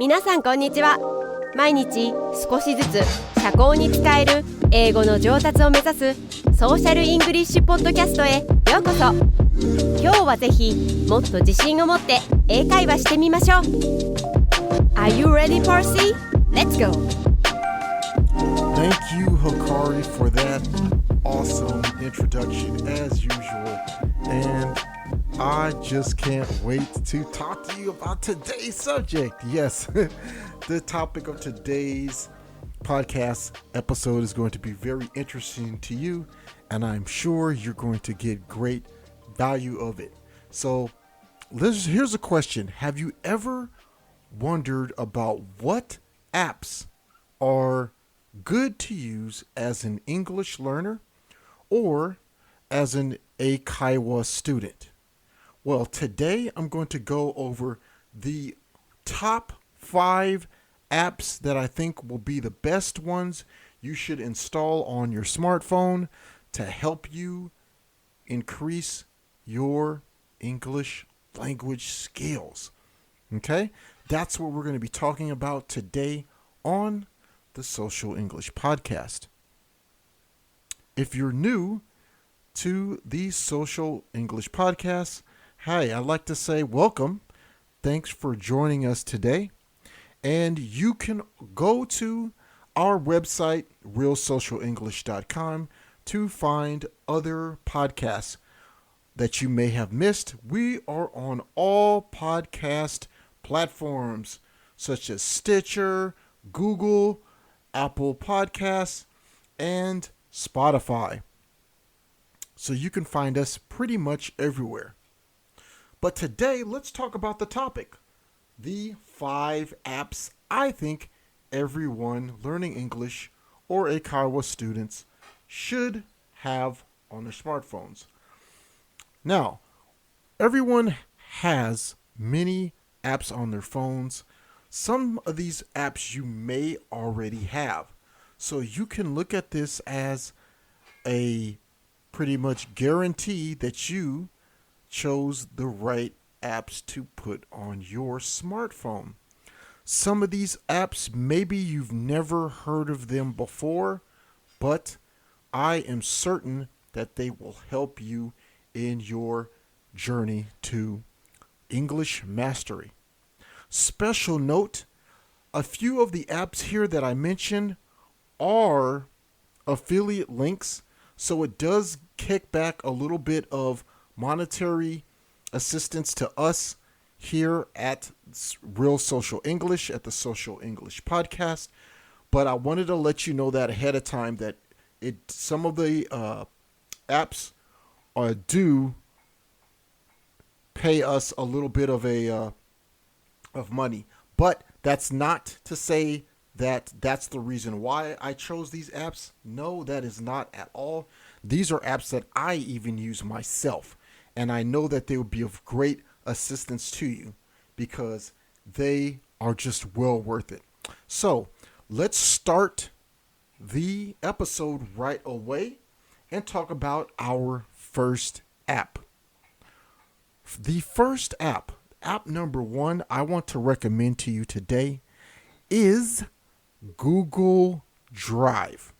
皆さんこんにちは。毎日少しずつ社交に使える英語の上達を目指すソーシャルイングリッシュポッドキャストへようこそ。今日はぜひもっと自信を持って英会話してみましょう。 Are you ready, Parsi? Let's go! Thank you, Hikari, for that awesome introduction as usual. And I just can't wait to talk to you about today's subject. Yes, the topic of today's podcast episode is going to be very interesting to you, and I'm sure you're going to get great value of it. So here's a question. Have you ever wondered about what apps are good to use as an English learner or as an Eikaiwa student? Well, today I'm going to go over the top 5 apps that I think will be the best ones you should install on your smartphone to help you increase your English language skills. Okay? That's what we're going to be talking about today on the Social English Podcast. If you're new to the Social English Podcast, hi, I'd like to say welcome. Thanks for joining us today. And you can go to our website, realsocialenglish.com, to find other podcasts that you may have missed. We are on all podcast platforms such as Stitcher, Google, Apple Podcasts, and Spotify. So you can find us pretty much everywhere. But today, let's talk about the topic. The 5 apps I think everyone learning English or Eikaiwa students should have on their smartphones. Now, everyone has many apps on their phones. Some of these apps you may already have. So you can look at this as a pretty much guarantee that you chose the right apps to put on your smartphone. Some of these apps, maybe you've never heard of them before, but I am certain that they will help you in your journey to English mastery. Special note, a few of the apps here that I mentioned are affiliate links, so it does kick back a little bit of monetary assistance to us here at Real Social English, at the Social English Podcast. But I wanted to let you know that ahead of time that some of the apps do pay us a little bit of money. But that's not to say that that's the reason why I chose these apps. No, that is not at all. These are apps that I even use myself. And I know that they will be of great assistance to you because they are just well worth it. So let's start the episode right away and talk about our first app. The first app number 1 I want to recommend to you today is Google Drive.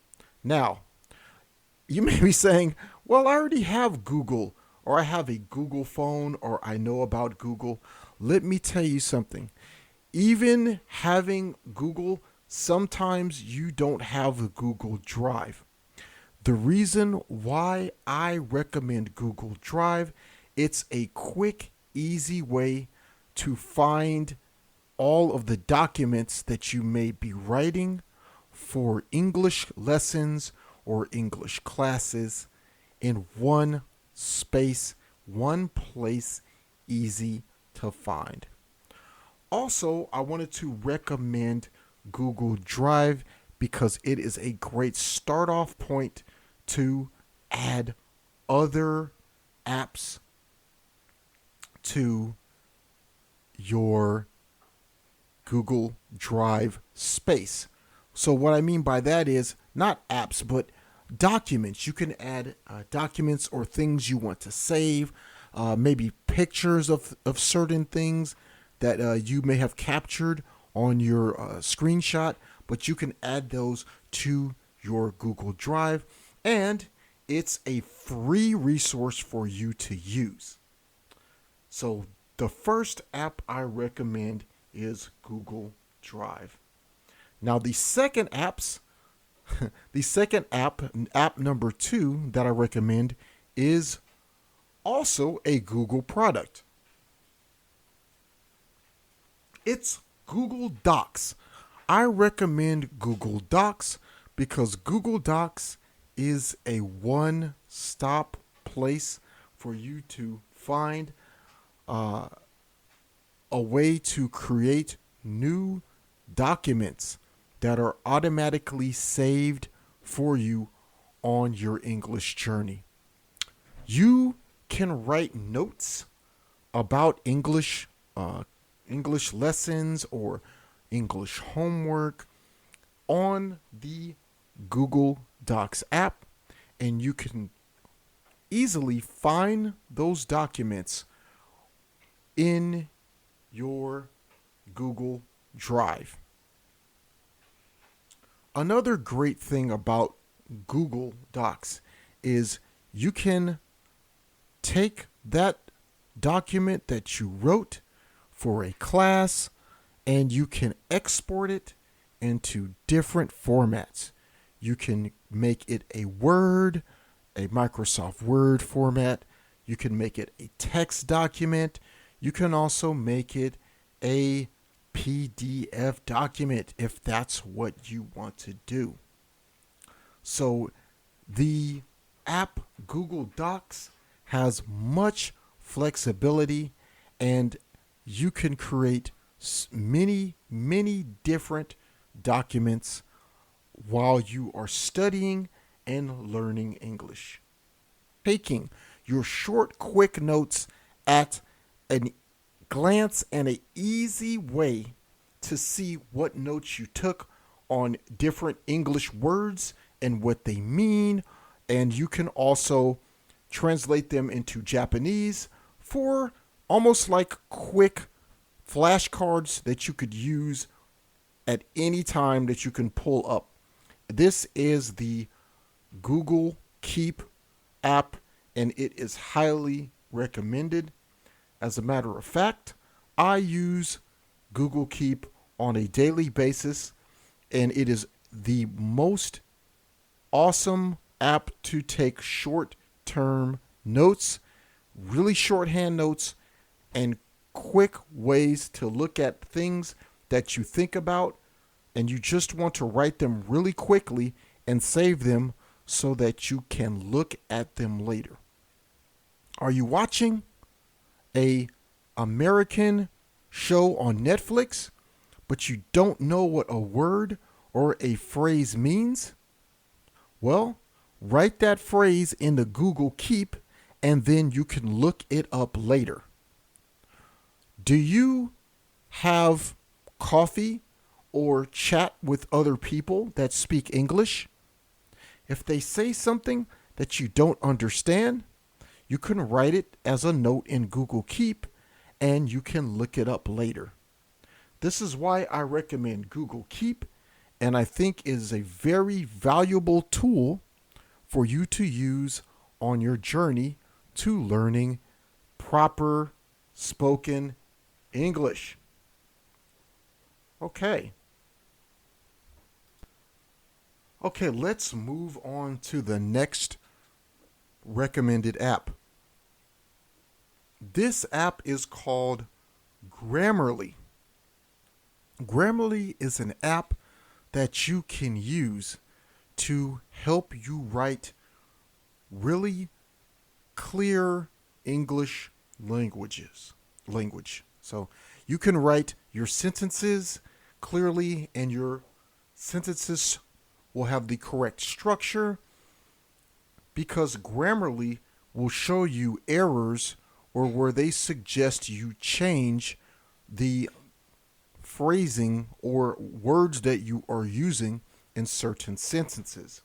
Now, you may be saying, well, I already have Google, or I have a Google phone, or I know about Google. Let me tell you something. Even having Google, sometimes you don't have a Google Drive. The reason why I recommend Google Drive, it's a quick, easy way to find all of the documents that you may be writing for English lessons or English classes in one space, one place, easy to find. Also, I wanted to recommend Google Drive because it is a great start off point to add other apps to your Google Drive space. So what I mean by that is not apps, but documents. You can add documents or things you want to save, maybe pictures of certain things that you may have captured on your screenshot, but you can add those to your Google Drive, and it's a free resource for you to use. So the first app I recommend is Google Drive. Now the second app number 2 that I recommend is also a Google product. It's Google Docs. I recommend Google Docs because Google Docs is a one-stop place for you to find a way to create new documents that are automatically saved for you on your English journey. You can write notes about English lessons or English homework on the Google Docs app, and you can easily find those documents in your Google Drive. Another great thing about Google Docs is you can take that document that you wrote for a class and you can export it into different formats. You can make it a Word, a Microsoft Word format. You can make it a text document. You can also make it a PDF document if that's what you want to do. So the app Google Docs has much flexibility, and you can create many different documents while you are studying and learning English. Taking your short, quick notes at a glance and an easy way to see what notes you took on different English words and what they mean, and you can also translate them into Japanese for almost like quick flashcards that you could use at any time that you can pull up. This is the Google Keep app, and it is highly recommended. As a matter of fact, I use Google Keep on a daily basis, and it is the most awesome app to take short-term notes, really shorthand notes, and quick ways to look at things that you think about, and you just want to write them really quickly and save them so that you can look at them later. Are you watching an American show on Netflix, but you don't know what a word or a phrase means? Well, write that phrase in the Google Keep, and then you can look it up later. Do you have coffee or chat with other people that speak English? If they say something that you don't understand, you can write it as a note in Google Keep, and you can look it up later. This is why I recommend Google Keep, and I think it is a very valuable tool for you to use on your journey to learning proper spoken English. Okay, let's move on to the next recommended app. This app is called Grammarly. Grammarly is an app that you can use to help you write really clear English language. So you can write your sentences clearly, and your sentences will have the correct structure, because Grammarly will show you errors or where they suggest you change the phrasing or words that you are using in certain sentences.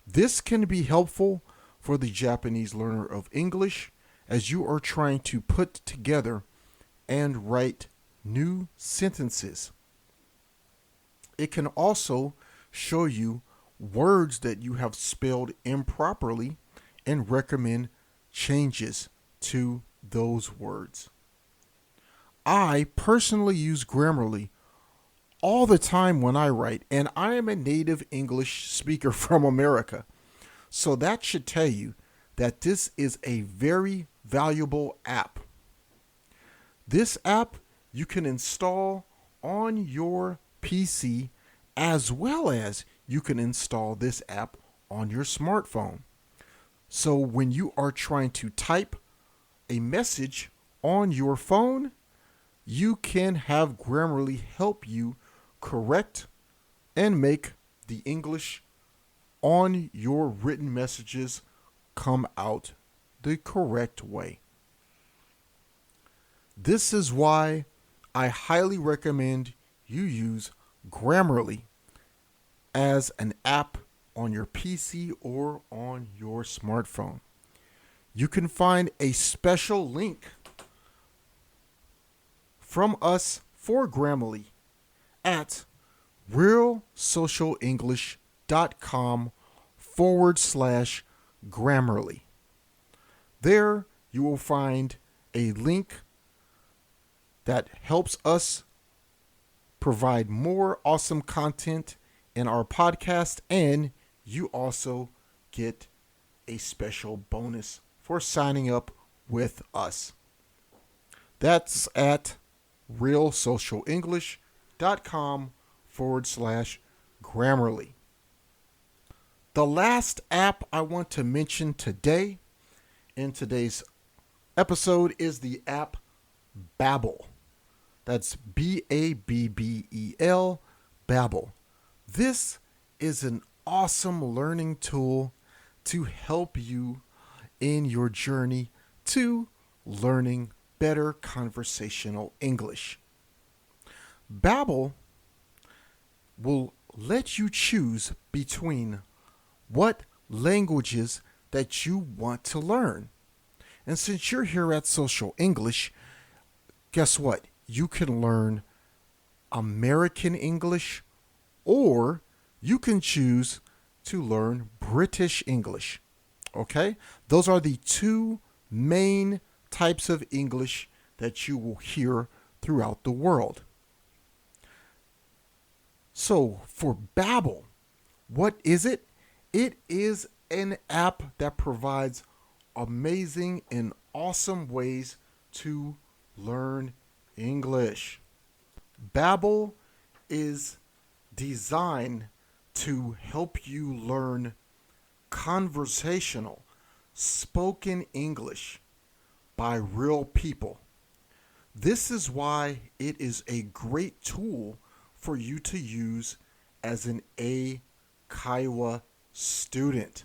This can be helpful for the Japanese learner of English as you are trying to put together and write new sentences. It can also show you words that you have spelled improperly and recommend changes to those words. I personally use Grammarly all the time when I write, and I am a native English speaker from America. So that should tell you that this is a very valuable app. This app you can install on your PC, as well as you can install this app on your smartphone. So when you are trying to type a message on your phone, you can have Grammarly help you correct and make the English on your written messages come out the correct way. This is why I highly recommend you use Grammarly as an app on your PC or on your smartphone. You can find a special link from us for Grammarly at realsocialenglish.com/Grammarly. There you will find a link that helps us provide more awesome content in our podcast, and you also get a special bonus for signing up with us. That's at realsocialenglish.com/Grammarly. The last app I want to mention today in today's episode is the app Babbel. That's Babbel, Babbel. This is an awesome learning tool to help you in your journey to learning better conversational English. Babbel will let you choose between what languages that you want to learn. And since you're here at Social English, guess what? You can learn American English, or you can choose to learn British English. Okay? Those are the two main types of English that you will hear throughout the world. So for Babbel, what is it? It is an app that provides amazing and awesome ways to learn English. Babbel is designed to help you learn conversational, spoken English by real people. This is why it is a great tool for you to use as an Eikaiwa student.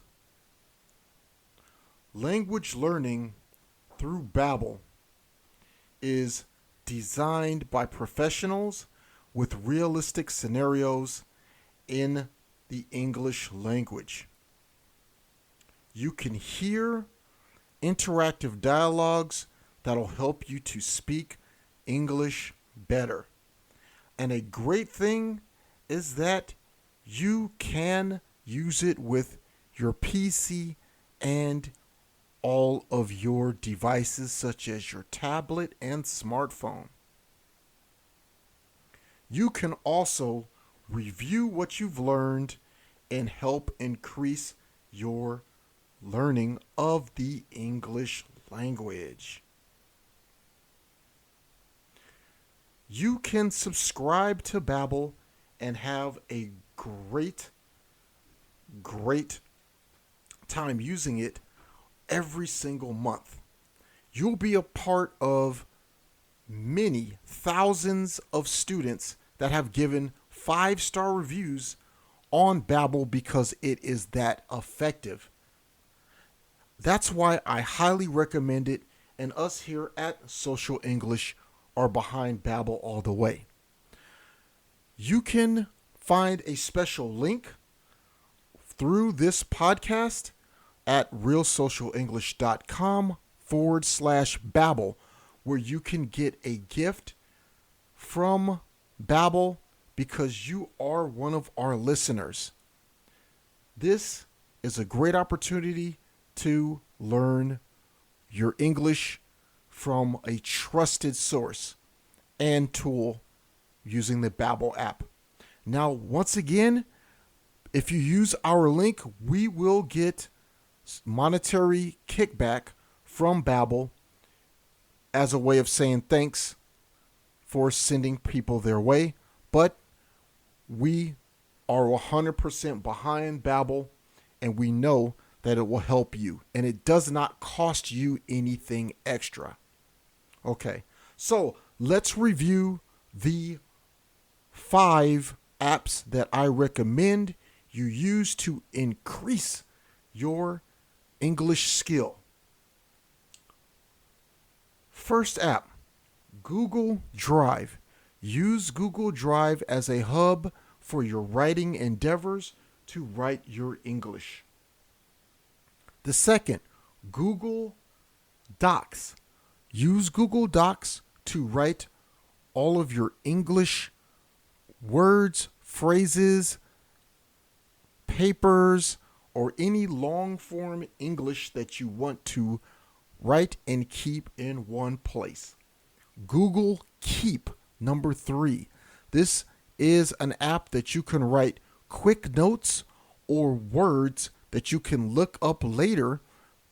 Language learning through Babbel is designed by professionals with realistic scenarios in the English language. You can hear interactive dialogues that'll help you to speak English better. And a great thing is that you can use it with your PC and all of your devices, such as your tablet and smartphone. You can also review what you've learned and help increase your learning of the English language. You can subscribe to Babbel and have a great time using it every single month. You'll be a part of many thousands of students that have given 5-star reviews on Babbel because it is that effective. That's why I highly recommend it, and us here at Social English are behind Babbel all the way. You can find a special link through this podcast at realsocialenglish.com/Babbel, where you can get a gift from Babbel because you are one of our listeners. This is a great opportunity to learn your English from a trusted source and tool using the Babbel app. Now, once again, if you use our link, we will get monetary kickback from Babbel as a way of saying thanks for sending people their way. But we are 100% behind Babbel, and we know that it will help you, and it does not cost you anything extra. Okay, so let's review the 5 apps that I recommend you use to increase your English skill. First app, Google Drive. Use Google Drive as a hub for your writing endeavors to write your English. The second, Google Docs. Use Google Docs to write all of your English words, phrases, papers, or any long form English that you want to write and keep in one place. Google Keep, number 3. This is an app that you can write quick notes or words that you can look up later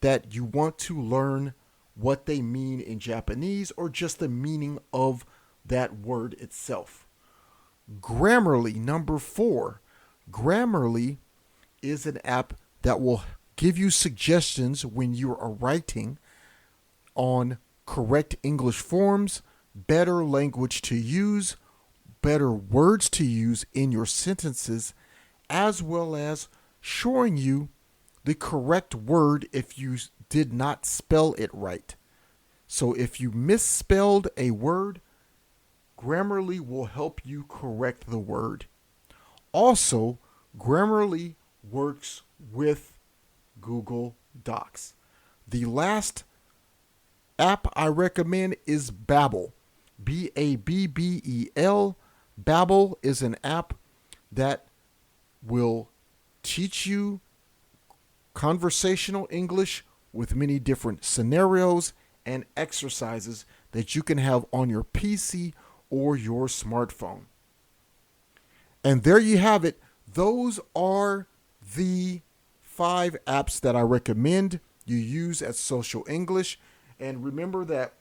that you want to learn what they mean in Japanese or just the meaning of that word itself. Grammarly, number 4. Grammarly is an app that will give you suggestions when you are writing on correct English forms, better language to use, better words to use in your sentences, as well as showing you the correct word if you did not spell it right. So if you misspelled a word, Grammarly will help you correct the word. Also, Grammarly works with Google Docs. The last app I recommend is Babbel. Babbel. Babbel is an app that will teach you conversational English with many different scenarios and exercises that you can have on your PC or your smartphone. And there you have it. Those are the 5 apps that I recommend you use at Social English. And remember that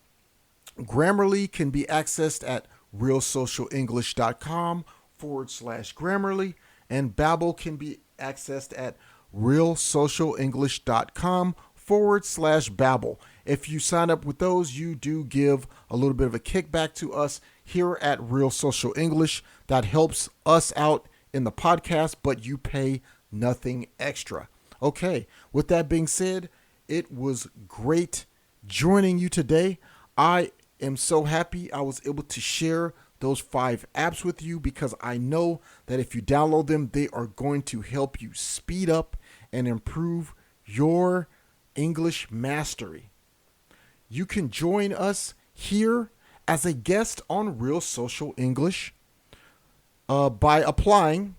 Grammarly can be accessed at realsocialenglish.com/Grammarly, and Babbel can be accessed at realsocialenglish.com/Babbel. If you sign up with those, you do give a little bit of a kickback to us here at Real Social English. That helps us out in the podcast, but you pay nothing extra. Okay, with that being said, it was great joining you today. I am so happy I was able to share those 5 apps with you because I know that if you download them, they are going to help you speed up and improve your English mastery. You can join us here as a guest on Real Social English by applying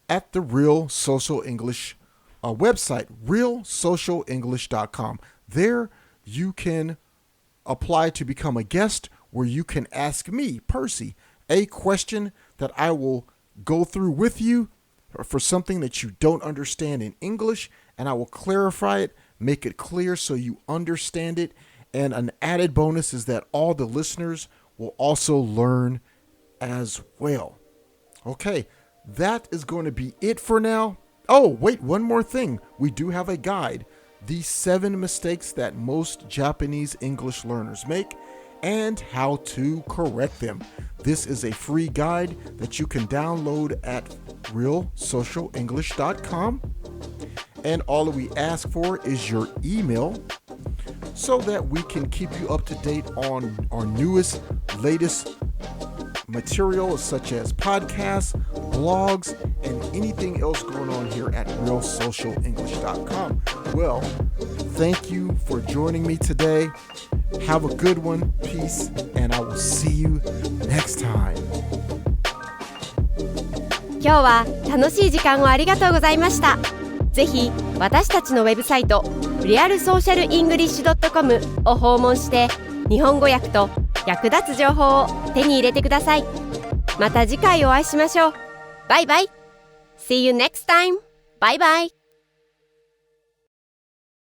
at the Real Social English website, realsocialenglish.com. There you can apply to become a guest where you can ask me, Percy, a question that I will go through with you for something that you don't understand in English, and I will clarify it, make it clear so you understand it. And an added bonus is that all the listeners will also learn as well. Okay, that is going to be it for now. Oh, wait, one more thing. We do have a guide, the 7 mistakes that most Japanese English learners make and how to correct them. This is a free guide that you can download at realsocialenglish.com. And all we ask for is your email so that we can keep you up to date on our latest material such as podcasts, blogs, and anything else going on here at realsocialenglish.com. Well, thank you for joining me today. Have a good one. Peace, and I will see you next time. 今日は楽しい時間をありがとうございました。ぜひ私たちのウェブサイト realsocialenglish.com を訪問して日本語訳と役立つ情報を手に入れてください。また次回お会いしましょう。バイバイ。See you next time. Bye bye.